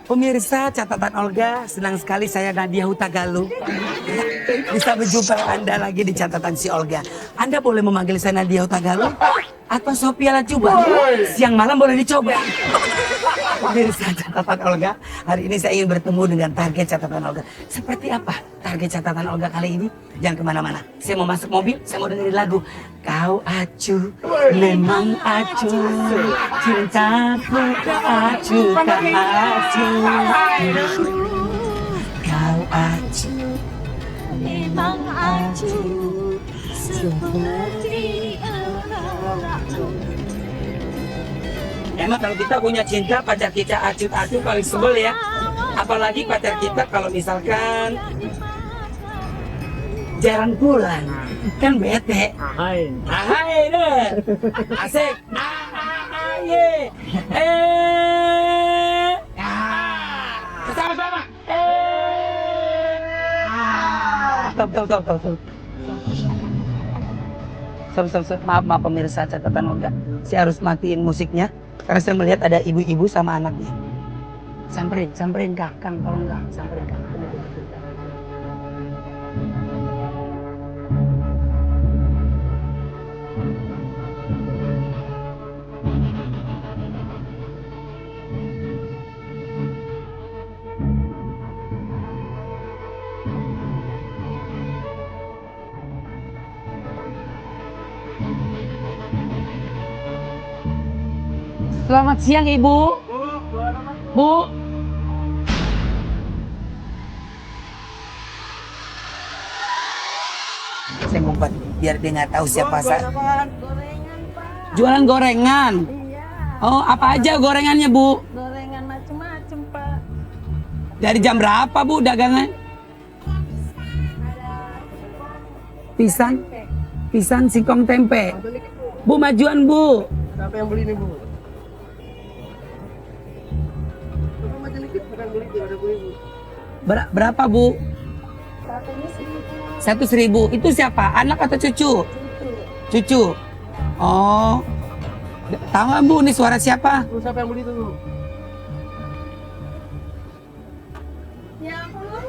Pemirsa catatan Olga, senang sekali saya Nadia Hutagalung bisa berjumpa Anda lagi di catatan si Olga. Anda boleh memanggil saya Nadia Hutagalung atau Sophia Lajuba. Siang malam boleh dicoba. Pemirsa catatan Olga, hari ini saya ingin bertemu dengan target catatan Olga. Seperti apa target catatan Olga kali ini? Jangan kemana-mana. Saya mau masuk mobil, saya mau dengerin lagu. Kau acuh, memang acuh, cintaku acuh tak acuh. Kau acuh, memang acuh, seperti erat. Emang kalau kita punya cinta, pacar kita acuh-acuh paling sebel ya. Apalagi pacar kita kalau misalkan jarang pulang, kan bete. Hai. Ahai deh, asik. Ahaye, sama-sama. Stop. Stop. Maaf pemirsa catatan Olga. Saya harus matiin musiknya karena saya melihat ada ibu-ibu sama anaknya. Samperin Kang, tolong Kang, samperin Kang. Selamat siang Ibu. Bu. Saya ngumpet biar dia nggak tahu siapa saya. Gorengan, Pak. Jualan gorengan. Iya, Oh, apa aja gorengannya Bu? gorengan macam-macam, Pak. Dari jam berapa Bu dagangan? Pisang, singkong tempe. Bu majuan Bu. Siapa yang beli ini, Bu? Coba maju dikit, bukan beli, ada Bu, Ibu. Berapa Bu? Satunya 1.000. 1.000. Itu siapa? Anak atau cucu? Itu. Cucu. Oh. Tahu nggak Bu, ini suara siapa? Bu, siapa yang beli itu, Bu? Ya Allah.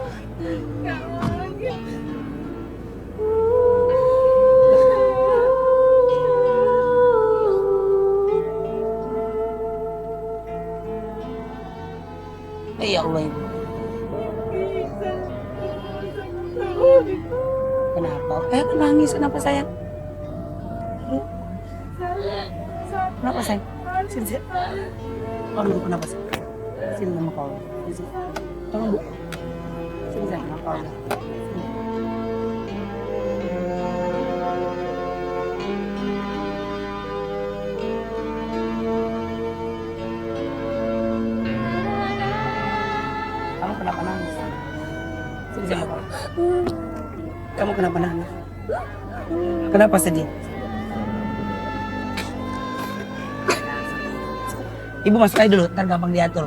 Kamu lagi. Ya Allah Ibu. Kenapa? Nangis kenapa sayang? Kenapa sayang? Sini. Aduh, kenapa sayang? Sini sama kau. Sini. Tolong Bu. Sini sayang sama kau. Kamu kenapa nangis? Sini sama kau. Kamu kenapa nangis? Kenapa sedih? Ibu masuk aja dulu, ntar gampang diatur.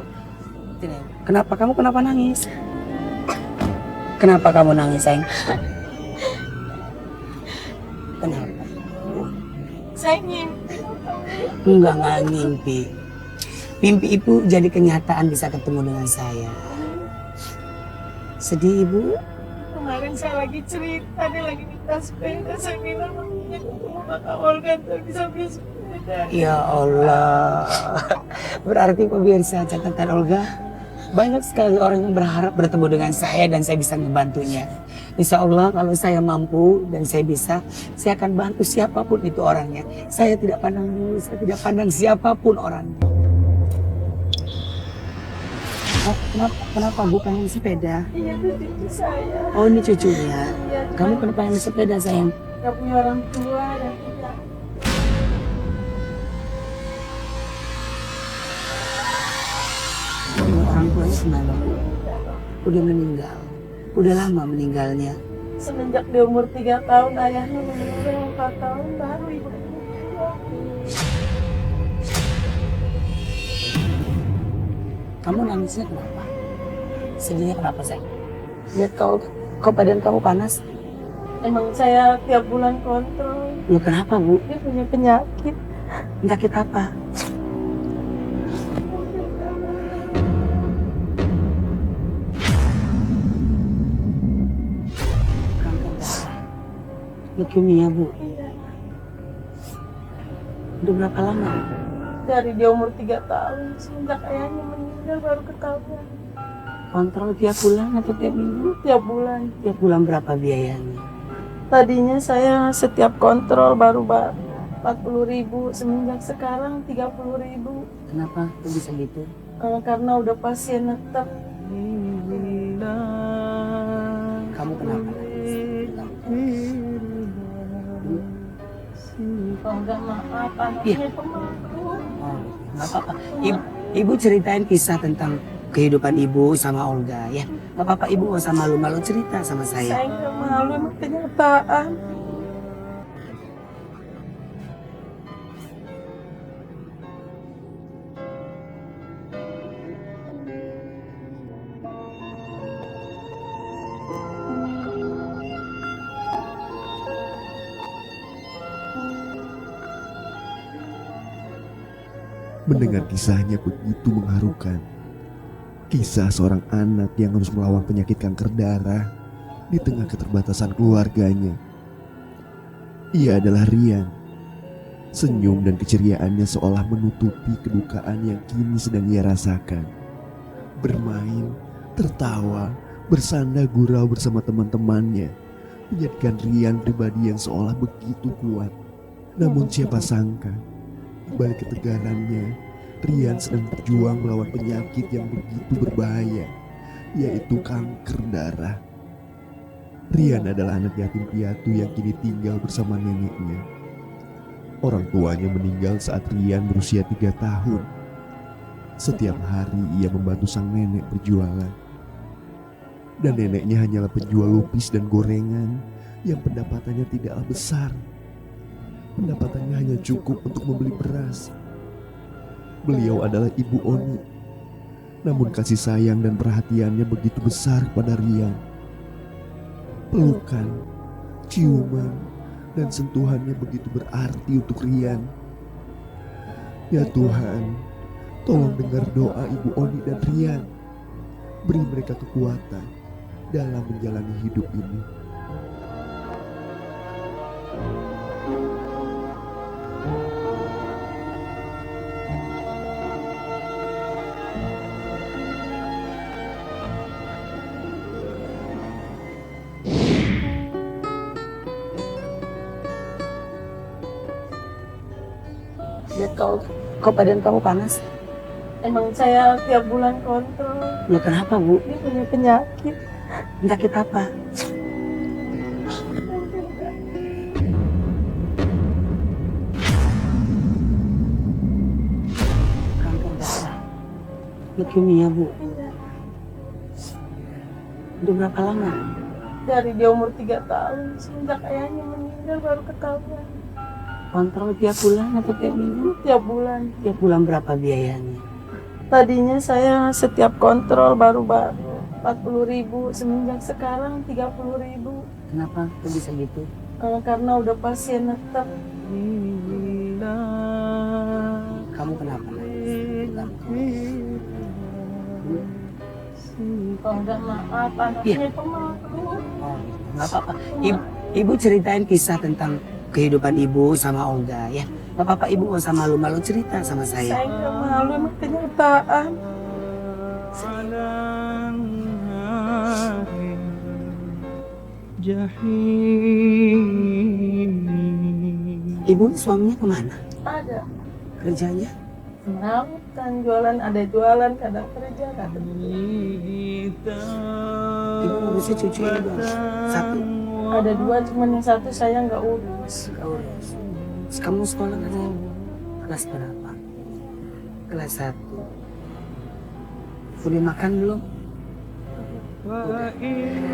Sini. Kenapa nangis? Kenapa kamu nangis, sayang? Kenapa? Saya ngimpi. Enggak ngimpi. Mimpi ibu jadi kenyataan bisa ketemu dengan saya. Sedih ibu? Kemarin saya lagi cerita, dia lagi minta sepeda. Saya bilang mamanya ketemu Kakak Olga tuh bisa beli sepeda. Ya Allah. Berarti pemirsa catatan Olga, banyak sekali orang yang berharap bertemu dengan saya dan saya bisa membantunya. Insya Allah kalau saya mampu dan saya bisa, saya akan bantu siapapun itu orangnya. Saya tidak pandang dulu, saya tidak pandang siapapun orangnya. Oh, kenapa Bu pengen sepeda? Iya, itu cucu saya. Oh ini cucunya. Iya, Kamu kenapa pengen sepeda sayang? gak punya orang tua dan tidak. Orang tuanya kemana Bu? Udah meninggal. Udah lama meninggalnya. Semenjak di umur 3 tahun ayahnya meninggal, 4 tahun baru ibu meninggal. Kamu nangisnya kenapa? Sedihnya kenapa sayang? Lihat kau badan kamu panas. Emang saya tiap bulan kontrol. Ya kenapa Bu? Dia punya penyakit. Penyakit apa? Leukemia Bu. Iya. Udah berapa lama? Dari dia umur 3 tahun, semenjak ayahnya meninggal baru ketahuan. Kontrol tiap bulan atau tiap minggu? Tiap bulan. Tiap bulan berapa biayanya? Tadinya saya setiap kontrol baru 40.000, semenjak sekarang 30.000. Kenapa kok bisa gitu? Karena udah pasien tetap. Kamu kenapa? Oh enggak, maaf, anaknya pemalu. Oh, nggak apa-apa. Ibu ceritain kisah tentang kehidupan ibu sama Olga ya. Nggak apa-apa ibu nggak usah malu-malu cerita sama Saya saya. nggak malu, emang kenyataan. Mendengar kisahnya begitu mengharukan. Kisah seorang anak yang harus melawan penyakit kanker darah di tengah keterbatasan keluarganya. Ia adalah Rian. Senyum dan keceriaannya seolah menutupi kedukaan yang kini sedang ia rasakan. Bermain, tertawa, bersanda gurau bersama teman-temannya menjadikan Rian pribadi yang seolah begitu kuat. Namun siapa sangka, di balik ketegarannya, Rian sedang berjuang melawan penyakit yang begitu berbahaya, yaitu kanker darah. Rian adalah anak yatim piatu yang kini tinggal bersama neneknya. Orang tuanya meninggal saat Rian berusia 3 tahun. Setiap hari ia membantu sang nenek berjualan. Dan neneknya hanyalah penjual lupis dan gorengan yang pendapatannya tidaklah besar. Pendapatannya hanya cukup untuk membeli beras. Beliau adalah Ibu Oni. Namun kasih sayang dan perhatiannya begitu besar pada Rian. Pelukan, ciuman, dan sentuhannya begitu berarti untuk Rian. Ya Tuhan, tolong dengar doa Ibu Oni dan Rian. Beri mereka kekuatan dalam menjalani hidup ini. Lihat kok badan kamu panas? Emang saya tiap bulan kontrol. Loh kenapa Bu? Dia punya penyakit. Penyakit apa? Kanker darah. Leukemia Bu. Udah berapa lama? Dari dia umur 3 tahun, semenjak ayahnya meninggal baru ketahuan. Kontrol tiap bulan atau tiap minggu? Tiap bulan. Tiap bulan berapa biayanya? Tadinya saya setiap kontrol baru 40.000, semenjak sekarang 30.000. Kenapa kok bisa gitu? Karena udah pasien tetap. Kamu kenapa? Oh enggak, maaf, anaknya pemalu. Oh, nggak apa-apa. Ibu ceritain kisah tentang kehidupan ibu sama Olga ya. Nggak apa-apa ibu nggak usah malu-malu cerita sama saya. Saya nggak malu, emang kenyataan. Ibu suaminya kemana? Ada Kerjanya? merawat kan, jualan, ada jualan, kadang kerja, kadang Ibu ngurusnya cucunya dong. Satu. ada 2, cuman yang 1 saya nggak urus. Nggak urus. Terus kamu sekolah nggak sih? Kelas berapa? Kelas 1. Udah makan belum? Udah.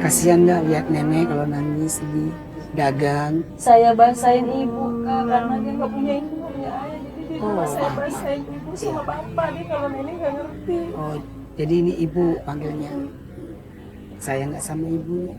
Kasihan nggak lihat nenek kalau nangis sedih, dagang. Saya bahasain ibu kak, karena dia nggak punya ibu, nggak punya ayah, jadi dia cuma saya bahasain ibu sama bapak, dia kalau nenek nggak ngerti. Oh, jadi ini ibu panggilnya. Saya nggak sama ibu.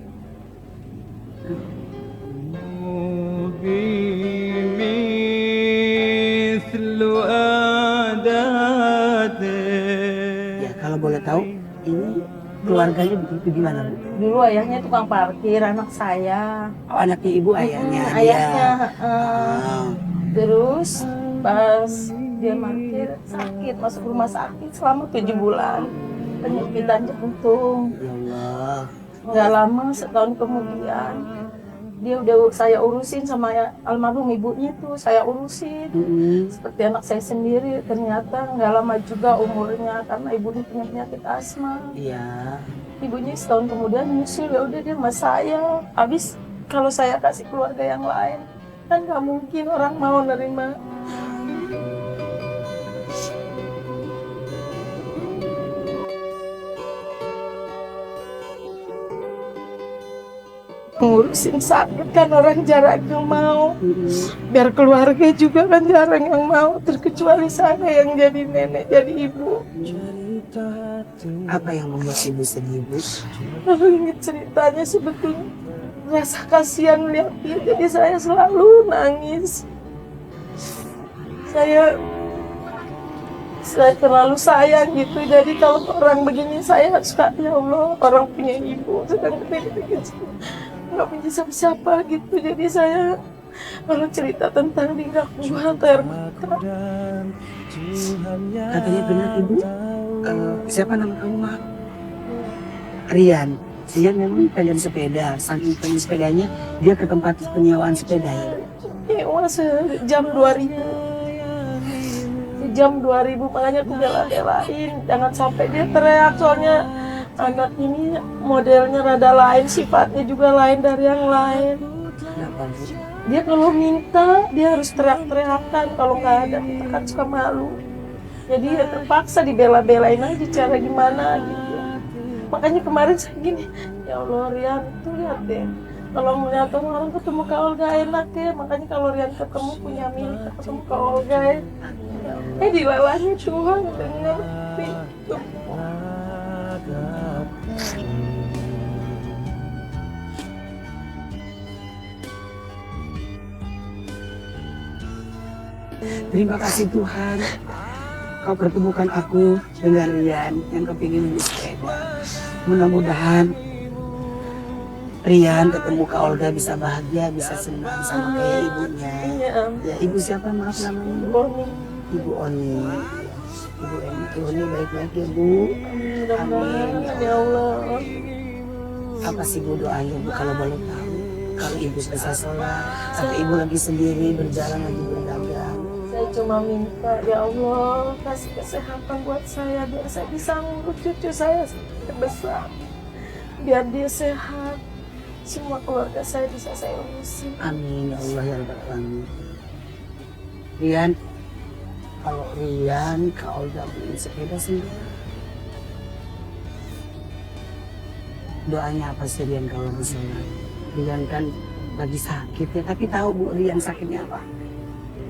Ya kalau boleh tahu, ini keluarganya begitu gimana Bu? Dulu ayahnya tukang parkir, anak saya. Oh, anaknya ibu ayahnya. Ayahnya. Ah. Terus pas dia mati sakit, masuk rumah sakit selama 7 bulan. Penyempitan jantung. Ya Allah. Nggak lama, setahun kemudian dia udah saya urusin sama almarhum ibunya tuh, saya urusin seperti anak saya sendiri. Ternyata nggak lama juga umurnya karena ibunya punya penyakit asma. Iya. Ibunya setahun kemudian nyusul, ya udah dia sama saya. Habis kalau saya kasih keluarga yang lain kan nggak mungkin orang mau nerima. Ngurusin sakit kan orang jarang yang mau, biar keluarga juga kan jarang yang mau, terkecuali saya yang jadi nenek, jadi ibu. Apa yang membuat ibu sedih Bu? Ini ceritanya sebetulnya rasa kasihan lihat dia, jadi saya selalu nangis. Saya terlalu sayang gitu, jadi kalau orang begini saya suka, ya Allah, orang punya ibu sedang kecil nggak punya siapa-siapa gitu, jadi saya kalau cerita tentang dia kuat air mata. Katanya benar ibu, siapa nama kamu Mak? Rian. Rian memang pengen sepeda, saking pengen sepedanya dia ke tempat penyewaan sepeda ya. Nyewa sejam 2.000. Jam 2.000, makanya aku bela-belain jangan sampai dia teriak, soalnya anak ini modelnya rada lain, sifatnya juga lain dari yang lain. Kenapa Bu? Dia kalau minta dia harus teriak-teriakan, kalau nggak ada kita kan suka malu. Jadi ya terpaksa dibela-belain aja, cara gimana gitu. Makanya kemarin saya gini, ya Allah Rian tuh lihat deh, kalau melihat orang ketemu Kak Olga enak ya, makanya kalau Rian ketemu punya milik ketemu Kak Olga ya. Dilalahnya Tuhan dengan itu. Terima kasih Tuhan, kau pertemukan aku dengan Rian yang kepingin beli sepeda. Mudah-mudahan Rian ketemu Kak Olga bisa bahagia, bisa senang sama kayak ibunya. Ya ibu siapa maaf namanya? Boni. Ibu Oni. Ibu Oni baik-baik ya Bu. Mudah-mudahan ya Allah. Apa sih Bu doanya Bu kalau boleh tahu? Kalau ibu selesai sholat, atau ibu lagi sendiri berjalan lagi berdagang. Saya cuma minta, ya Allah kasih kesehatan buat saya biar saya bisa ngurus cucu saya sampai besar. Biar dia sehat, semua keluarga saya bisa saya urusin. Amin ya Allah ya Rabbal Alamin. Rian, kalau Rian Kak Olga beli sepeda sendiri, doanya apa sih Rian kalau misalnya Rian kan lagi sakit ya, tapi tahu Bu Rian sakitnya apa?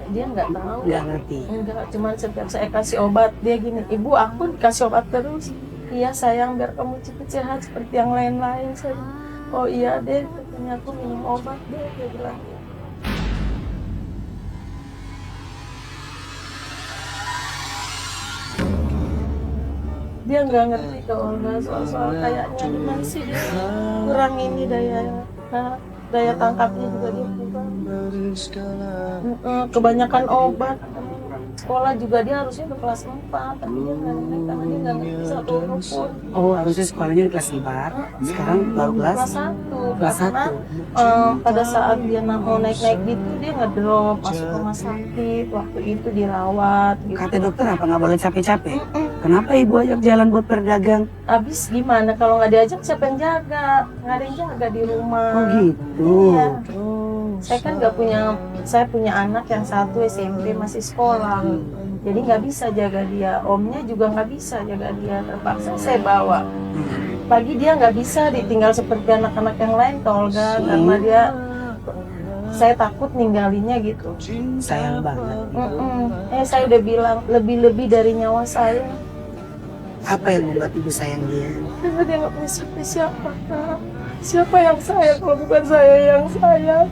Dia nggak tahu. Nggak ngerti. Enggak, cuman setiap saya kasih obat dia gini, ibu aku dikasih obat terus. Iya sayang, biar kamu cepat sehat seperti yang lain-lain. Saya, oh iya deh, katanya aku minum obat deh, dia bilang. Dia nggak ngerti kalau nggak soal kayaknya gimana sih, dia kurang ini daya tangkapnya juga dia kurang. Kebanyakan obat. Sekolah juga dia harusnya udah kelas 4, tapi dia nggak naik karena dia nggak ngerti satu huruf pun. Oh harusnya sekolahnya di kelas 4, sekarang baru kelas 1. kelas Karena 1. pada saat dia mau naik-naik gitu dia ngedrop masuk rumah sakit, waktu itu dirawat gitu. Kata dokter apa nggak boleh capek-capek? Kenapa ibu ajak jalan buat berdagang? Abis gimana kalau nggak diajak siapa yang jaga? Nggak ada yang jaga di rumah. Oh gitu. Iya. Saya kan nggak punya, saya punya anak yang satu SMP masih sekolah, jadi nggak bisa jaga dia. Omnya juga nggak bisa jaga dia, terpaksa saya bawa. Pagi dia nggak bisa ditinggal seperti anak-anak yang lain ke Olga, karena dia, saya takut ninggalinnya gitu. Sayang banget. Saya udah bilang lebih-lebih dari nyawa saya. Apa yang membuat ibu sayang dia? Karena dia nggak punya siapa-siapa. Siapa yang sayang kalau bukan saya yang sayang?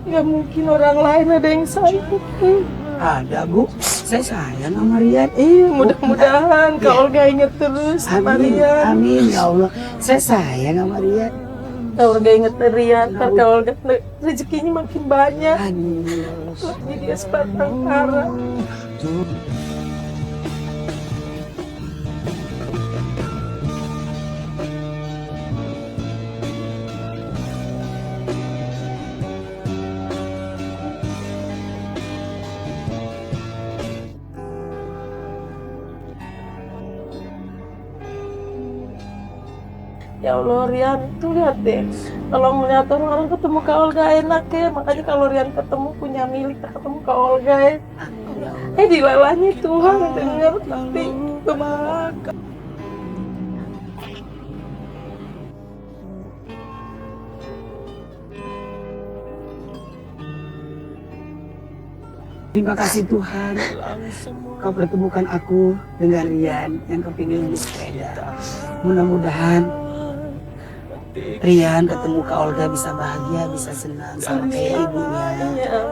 Nggak mungkin orang lain ada yang sayang. Ada Bu. Saya sayang sama Rian. Iya, mudah-mudahan Kak Olga inget terus sama Amin, Rian. amin ya Allah. Saya sayang sama Rian. Kak Olga inget Rian, ntar Kak Olga rezekinya makin banyak. Amin. Lagi dia sebatang kara. Ya Allah, Rian, tuh lihat deh. Kalau melihat orang-orang ketemu Kak Olga enak ya. Makanya kalau Rian ketemu punya milik, ketemu Kak Olga ya. Dilalahnya Tuhan denger nanti kebangga. Terima kasih Tuhan, Kau pertemukan aku dengan Rian yang kepingin di sepeda. Mudah-mudahan Rian ketemu Kak Olga bisa bahagia, bisa senang sama kayak ibunya.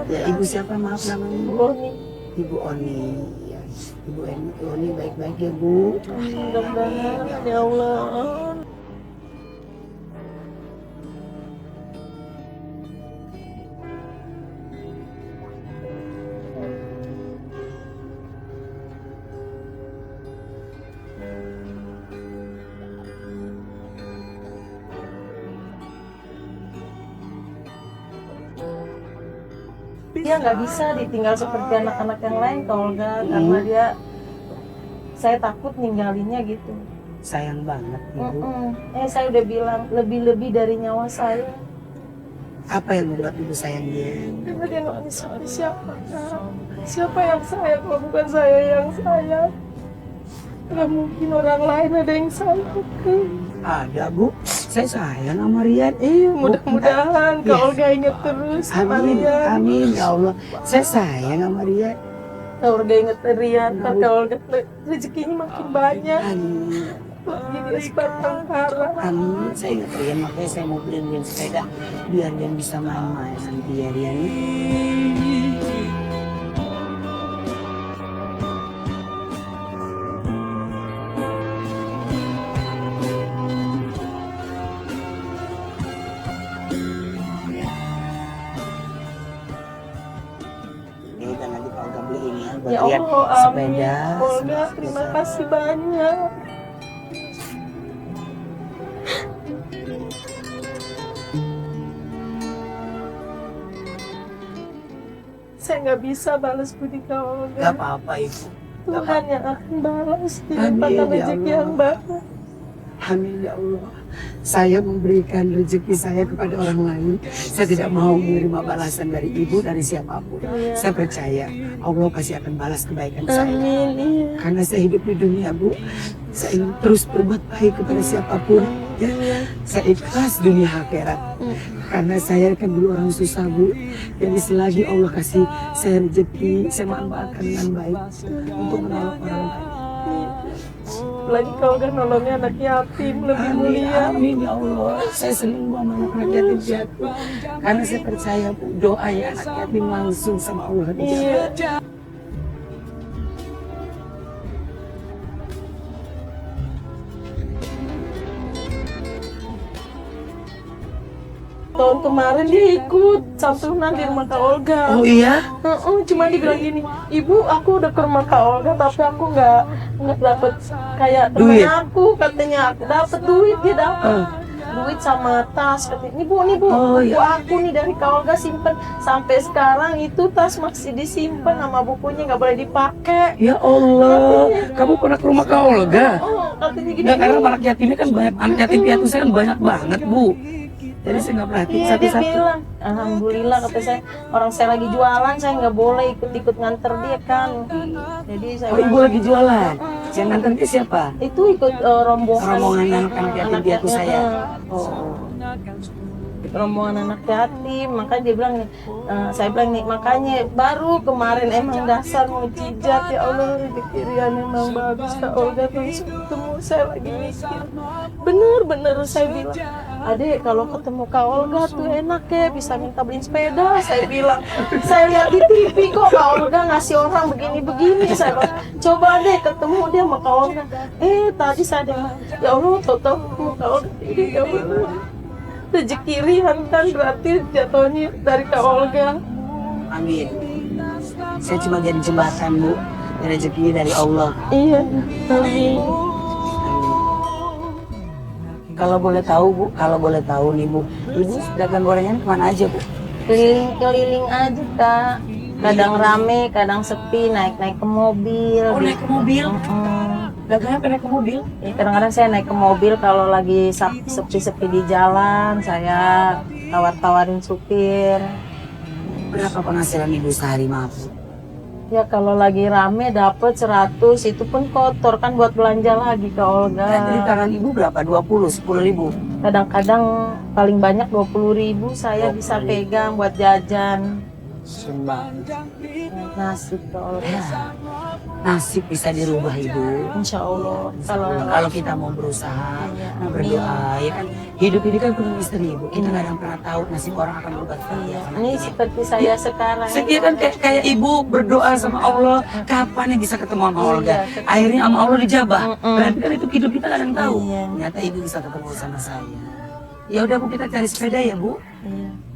Ya, ibu siapa maaf namanya? Oni, Ibu Oni. Ya, Ibu Oni baik-baik ya Bu. mudah-mudahan ya Allah. Dia nggak bisa ditinggal seperti anak-anak yang lain Kak Olga, karena dia, saya takut ninggalinnya gitu. Sayang banget Ibu. Saya udah bilang lebih-lebih dari nyawa saya. Apa yang membuat Ibu sayang dia? Karena dia nggak bisa siapa Kak. Siapa yang sayang kalau bukan saya yang sayang? Gak mungkin orang lain ada yang sayang Kak. Ada Bu, saya sayang sama Rian. Iya, mudah-mudahan Kak Olga inget terus sama Amin, Rian. amin ya Allah. Saya sayang sama Rian. Kak Olga inget Rian, ntar Kak Olga rezekinya makin banyak. Amin. Lagi dia sebatang kara. Amin. Saya ingat Rian, makanya saya mau beliin Rian sepeda biar Rian bisa main-main nanti ya Rian. Ini kan nanti kalau Olga beliin ya buat Ya Rian Allah, amin. sepeda. Olga, terima kasih banyak. Saya nggak bisa balas budi Kak Olga. Gak apa-apa Ibu. Tuhan yang akan balas di Amin, limpahkan ya rezeki Allah. yang banyak. Amin ya Allah. Saya memberikan rezeki saya kepada orang lain. Saya tidak mau menerima balasan dari ibu, dari siapapun. Iya. Saya percaya Allah pasti akan balas kebaikan saya. Amin, iya. Karena saya hidup di dunia Bu, saya ingin terus berbuat baik kepada siapapun. Ya. Saya ikhlas dunia akhirat. Karena saya kan dulu orang susah Bu. Jadi selagi Allah kasih saya rezeki, saya manfaatkan dengan baik untuk menolong orang lain. Lagi kau kan nolongnya anak yatim lebih mulia. Amin ya Allah. Saya senang sama anak yatim piatu. Karena saya percaya Bu, doa ya anak yatim langsung sama Allah dijawab. Iya. Tahun kemarin dia ikut santunan di rumah Kak Olga. Oh iya? Cuma dia bilang gini, ibu aku udah ke rumah Kak Olga tapi aku nggak dapet kayak temen Duit? aku, katanya aku dapet duit, dia dapet duit sama tas, katanya nih bu, Oh, buku iya. aku nih dari Kak Olga simpen sampai sekarang itu tas masih disimpan sama bukunya nggak boleh dipakai. Ya Allah, kamu pernah ke rumah Kak Olga? Oh, katanya gini. Enggak, karena anak yatimnya kan banyak, anak yatim piatu saya kan banyak banget Bu. Jadi saya nggak perhatiin Iya, dia satu-satu. bilang, alhamdulillah kata saya, orang saya lagi jualan, saya nggak boleh ikut-ikut nganter dia kan. Jadi saya Oh ibu lagi jualan? Yang nganter dia siapa? itu ikut rombongan Rombongan anak yatim piatu saya. Oh. rombongan anak yatim, makanya dia bilang nih, saya bilang nih, makanya baru kemarin emang dasar mujizat ya Allah, rezeki Rian emang bagus Kak Olga langsung ketemu saya lagi mikir, bener-bener saya bilang Adek kalau ketemu Kak Olga tuh enak ya, bisa minta beliin sepeda. Saya bilang, saya lihat di TV kok Kak Olga ngasih orang begini-begini. Saya bilang, coba deh ketemu dia sama Kak Olga. Tadi saya bilang, ya Allah, tau-tau ketemu Kak Olga. Ini ya Allah, rezeki Rian kan berarti jatuhnya dari Kak Olga. Amin. Saya cuma jadi jembatan, Bu. Rezekinya dari Allah. Iya, amin. Kalau boleh tahu, Bu, kalau boleh tahu nih, Bu, Ibu dagang gorengan kemana aja, Bu? Keliling-keliling aja Kak, kadang rame kadang sepi, naik-naik ke mobil. Oh, naik ke mobil? Mm-mm. Dagangnya naik ke mobil? Ya, kadang-kadang saya naik ke mobil kalau lagi sepi-sepi di jalan, saya tawar-tawarin supir. Berapa penghasilan Ibu sehari, maaf, Bu? Ya kalau lagi rame dapet 100, itu pun kotor kan buat belanja lagi ke Olga. Nah, dari tangan Ibu berapa? 20, 10 ribu? Kadang-kadang paling banyak 20.000 saya bisa pegang buat jajan. Nasib ke Olga. Nasib bisa dirubah, Ibu. Insya Allah. Kalau kita mau berusaha, Iya, mau berdoa, ya kan. Hidup ini kan penuh misteri, Ibu. Kita nggak ada yang pernah tahu nasib orang akan berubah. Iya, ini seperti saya sekarang. Sekian kan kayak Ibu berdoa sama Allah, kapan yang bisa ketemu sama Olga. ketemu. Akhirnya sama Allah dijabah. Mm-mm. Berarti kan itu hidup kita nggak ada yang tahu. Iya. Ternyata Ibu bisa ketemu sama saya. Ya udah, Bu, kita cari sepeda ya, Bu. Iya.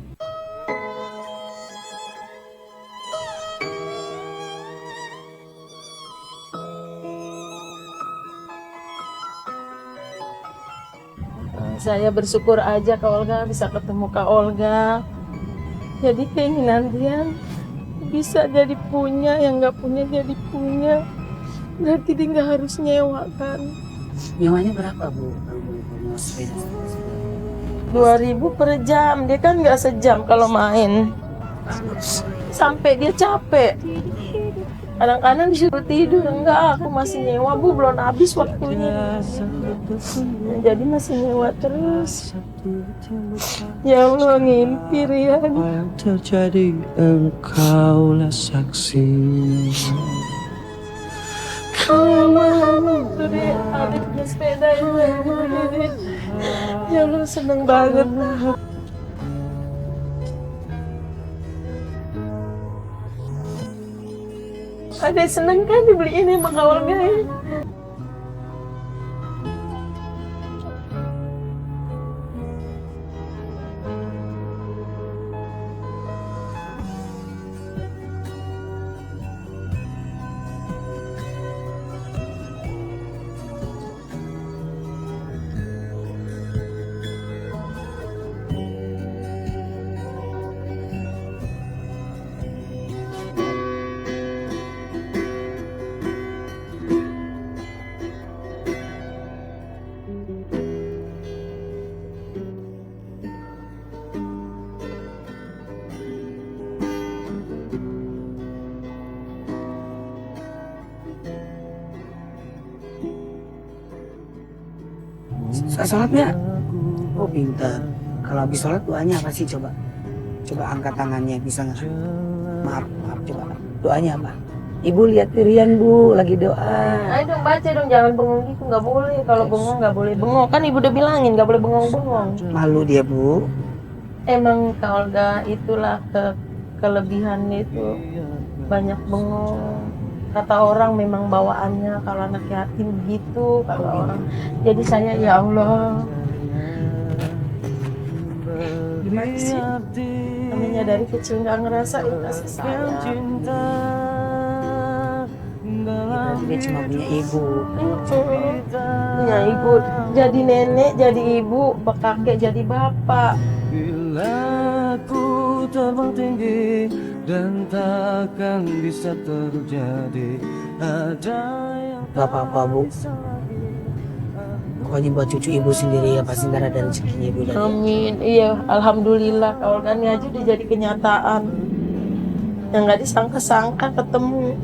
Saya bersyukur aja Kak Olga bisa ketemu Kak Olga. Jadi keinginan dia bisa jadi punya, yang nggak punya jadi punya. Berarti dia nggak harus nyewa kan. Nyawanya berapa, Bu? Kalau mau sepeda? 2.000 per jam, dia kan nggak sejam kalau main. Sampai dia capek. Kadang-kadang disuruh tidur, enggak, aku masih nyewa Bu, belum habis waktunya. Jadi masih nyewa terus. Ya Allah, ngimpi Rian. Apa yang terjadi engkaulah saksi. Tuh dia, ada punya sepeda ini. Ya Allah, seneng banget. Ada seneng kan dibeliin sama Kak Olga ya? Sholatnya? Oh, pintar. Kalau habis sholat doanya apa sih, coba? Coba angkat tangannya, bisa nggak? Maaf, coba. Doanya apa? Ibu lihat Rian, Bu, lagi doa. Ayo dong baca dong, jangan bengong gitu, nggak boleh. Kalau bengong nggak boleh bengong, kan ibu udah bilangin nggak boleh bengong-bengong. Malu dia, Bu. Emang Kak Olga itulah kelebihannya itu banyak bengong. Kata orang memang bawaannya kalau anak yatim begitu kata orang. Jadi saya ya Allah. Gimana sih? Namanya dari kecil nggak ngerasain kasih sayang. Berarti dia cuma punya ibu. Punya ibu, jadi nenek, jadi ibu, kakek jadi bapak. Bila ku terbang tinggi dan takkan bisa terjadi, ada yang Gak apa-apa, Bu. Pokoknya buat cucu ibu sendiri ya pasti nggak ada rezekinya ibu dari. Amin. Iya, alhamdulillah kalau kan aja udah jadi kenyataan. Yang nggak disangka-sangka ketemu.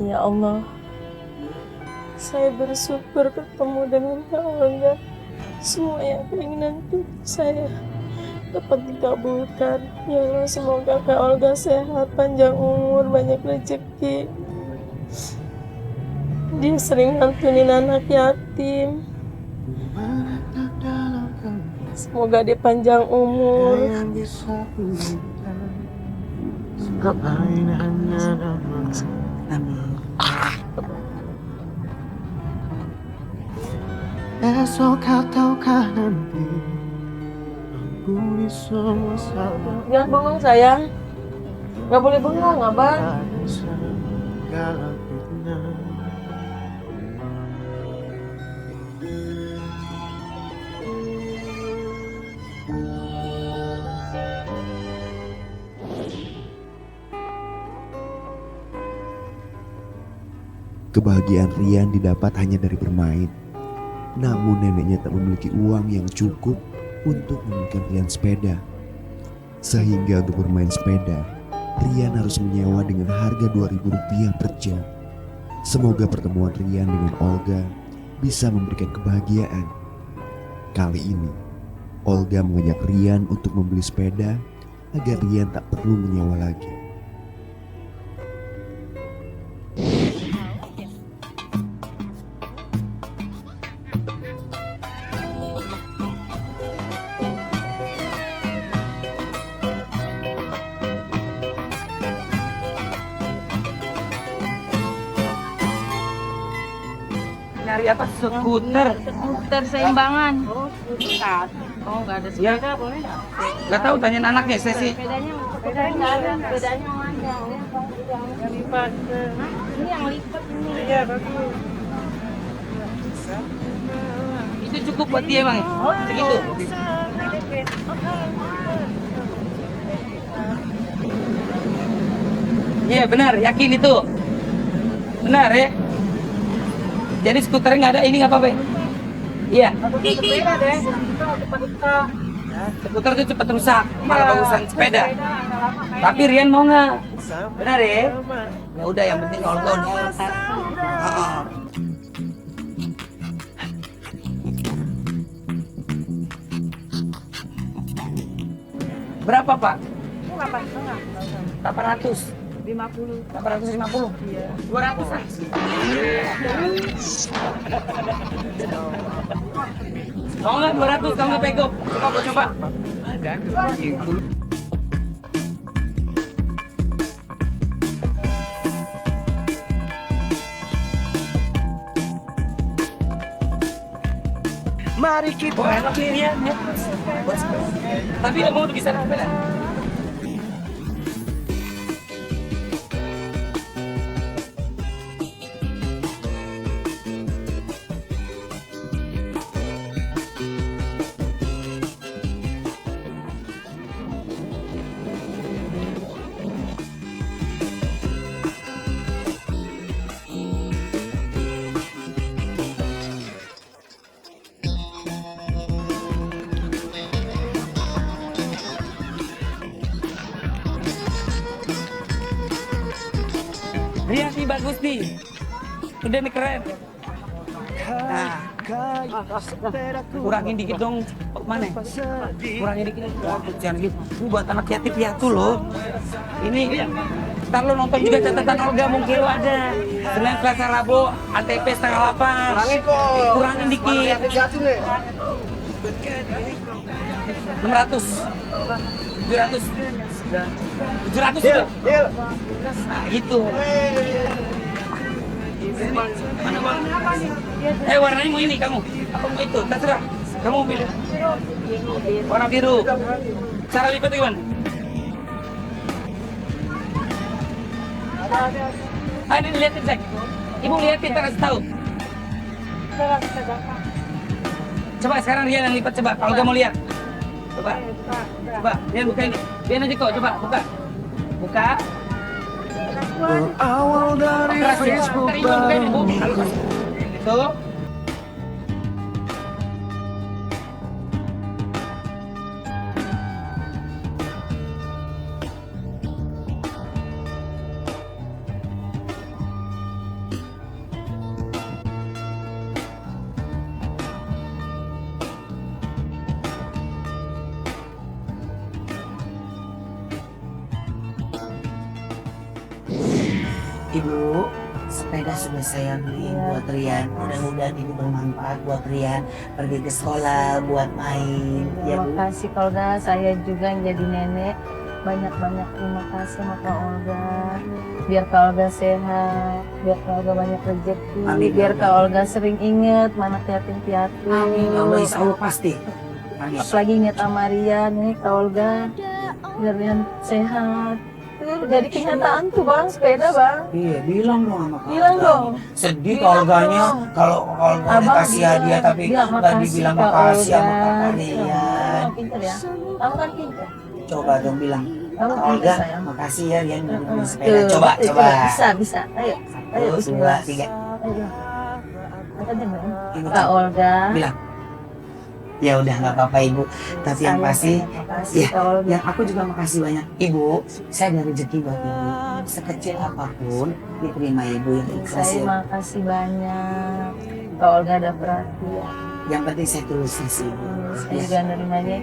Ya Ya Allah, saya bersyukur ketemu dengan Kak Olga. Semua yang keinginan itu saya dapat dikabulkan. Ya Allah, semoga Kak Olga sehat, panjang umur, banyak rezeki. Dia sering ngantunin anak yatim. Semoga dia panjang umur. Esok kau tahukah nanti ampuni semua salah Jangan bengong sayang. Gak boleh bengong, Abang. segala fitnah. Kebahagiaan Rian didapat hanya dari bermain. Namun neneknya tak memiliki uang yang cukup untuk membelikan Rian sepeda. Sehingga untuk bermain sepeda, Rian harus menyewa dengan harga Rp2.000 per jam. Semoga pertemuan Rian dengan Olga bisa memberikan kebahagiaan. Kali ini, Olga mengajak Rian untuk membeli sepeda agar Rian tak perlu menyewa lagi. Nyari apa? Skuter. Skuter seimbangan. Oh, nggak ada Ya, sepeda boleh? nggak tahu tanyain anaknya saya sih. Sepedanya nggak ada, sepedanya mana? Yang lipat. Ini yang lipat ini. Iya, bagus. Itu cukup buat dia bang. Segitu. Iya benar, yakin itu. Benar ya. Jadi skuternya nggak ada, ini nggak apa-apa. Iya. Sepeda deh. Skuter itu cepat rusak, malah bagusan sepeda. Tapi Rian mau nggak? Benar ya? Ya udah, yang penting Olga udah. Heeh. Berapa Pak? 800. 50. 850. Iya. 200 ah. Mau nggak 200? Kamu nggak pego? Coba aku coba. Ada. Mari kita Oh enak nih Rian ya. Tapi nggak mau bisa sepeda. Rian nih bagus nih. Udah nih keren. Nah, kurangin dikit dong. Mana? Kurangin dikit. Jangan gitu. Ini buat anak yatim piatu loh. Ini ntar lo nonton juga catatan Olga mungkin lo ada. Senin, Selasa, Rabu, ATP setengah 8. Kurangin dikit. 600. 700. 700 udah. Nah gitu. Mana bang? Warnanya mau ini kamu? Apa mau itu? Terserah. Kamu pilih. Warna biru. Cara lipat gimana? Ini lihatin Zek. Ibu lihatin, kita kasih tahu. Coba sekarang Rian yang lipat coba. Kalau nggak mau lihat. Coba. Coba. Rian buka ini. Rian aja kok. Coba buka. Buka. awal dari Keras ya. Facebook Ntar ibu buka ini bu. Gitu. Ibu, sepeda sudah saya beli buat Rian. Mudah-mudahan ini bermanfaat buat Rian pergi ke sekolah, buat main. Ya Terima Bu. kasih Kak Olga, saya juga yang jadi nenek. Banyak-banyak terima kasih sama Kak Olga. Biar Kak Olga sehat, biar Kak Olga banyak rezeki, Amin, biar ya Kak Allah. Olga sering inget mana yatim piatu. Amin ya Allah, insya Allah pasti. Amin. Apalagi inget sama Rian nih Kak Olga, biar Rian sehat. Itu jadi kenyataan tuh bang, sepeda bang. Iya, bilang dong sama Kak Bilang Olga. dong. Sedih Bilang Olganya dong. kalau Olga Abang kasih hadiah tapi dia nggak makasih dibilang Kak makasih sama Olga. Kak Rian. Kamu pinter ya, kamu kan pinter. Coba dong bilang. Kamu Kak pinter Olga, sayang. makasih ya Rian udah beli Tuh, sepeda. Coba, itu coba. Bisa. Ayo. Ayo, 1, 2, 3. Ayo. Angkat dulu. Ibu Kak Olga. bilang. Ya udah nggak apa-apa Ibu. Tapi yang pasti, makasih ya, Kak Olga. yang aku juga makasih banyak. Ibu, saya ada rezeki buat Ibu. Sekecil apapun, diterima Ibu yang ikhlas ya. Terima kasih banyak. Kak Olga ada perhatian. Yang penting saya tulus sih Ibu. Saya Ya. juga nerimanya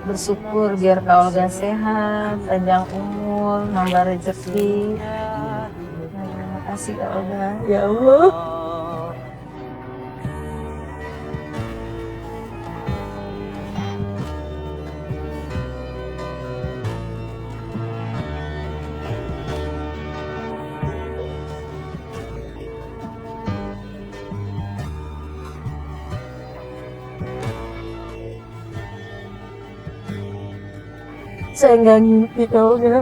bersyukur biar Kak Olga sehat, panjang umur, nambah rezeki. Nah, terima kasih Kak Olga. Ya Allah. Saya nggak ngimpi Kak Olga.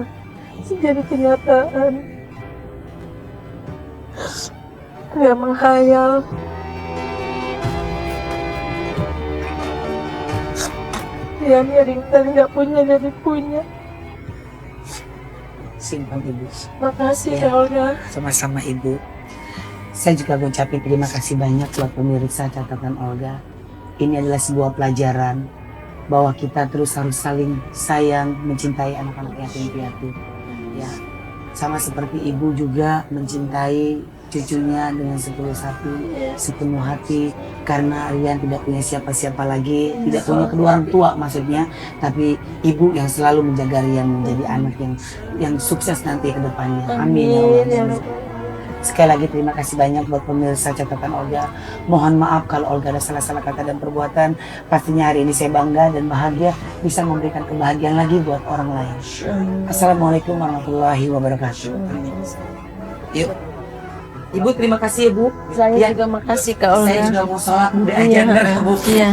Jadi kenyataan. Nggak menghayal. Yang Rintan nggak punya jadi punya. Simpan Ibu. Makasih Ya. Kak Olga. Sama-sama Ibu. Saya juga mengucapkan terima kasih banyak buat pemirsa catatan Olga. Ini adalah sebuah pelajaran bahwa kita terus harus saling sayang, mencintai anak-anak yatim piatu. Ya, sama seperti ibu juga mencintai cucunya dengan setulus hati, sepenuh hati, karena Rian tidak punya siapa-siapa lagi, tidak punya kedua orang tua maksudnya, tapi ibu yang selalu menjaga Rian menjadi anak yang sukses nanti ke depannya. Amin ya Allah. Sekali lagi terima kasih banyak buat pemirsa catatan Olga. Mohon maaf kalau Olga ada salah-salah kata dan perbuatan. Pastinya hari ini saya bangga dan bahagia bisa memberikan kebahagiaan lagi buat orang lain. Assalamualaikum warahmatullahi wabarakatuh. Yuk. Ibu terima kasih Ibu. Saya Ya. juga makasih Kak Olga. Saya juga mau sholat udah Iya. ajan dari Bu. Iya.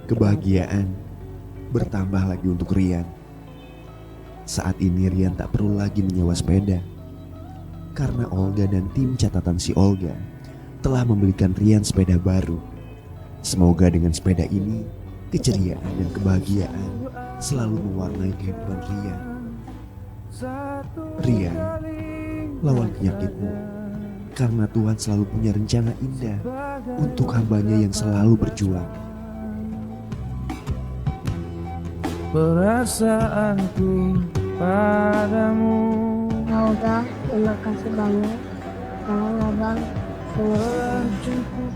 Kebahagiaan bertambah lagi untuk Rian. Saat ini Rian tak perlu lagi menyewa sepeda, karena Olga dan tim catatan si Olga telah membelikan Rian sepeda baru. Semoga dengan sepeda ini, keceriaan dan kebahagiaan selalu mewarnai kehidupan Rian. Rian, lawan penyakitmu, karena Tuhan selalu punya rencana indah untuk hambanya yang selalu berjuang. Perasaanku padamu. Olga, terima kasih banyak. Tolong abang. Telah cukup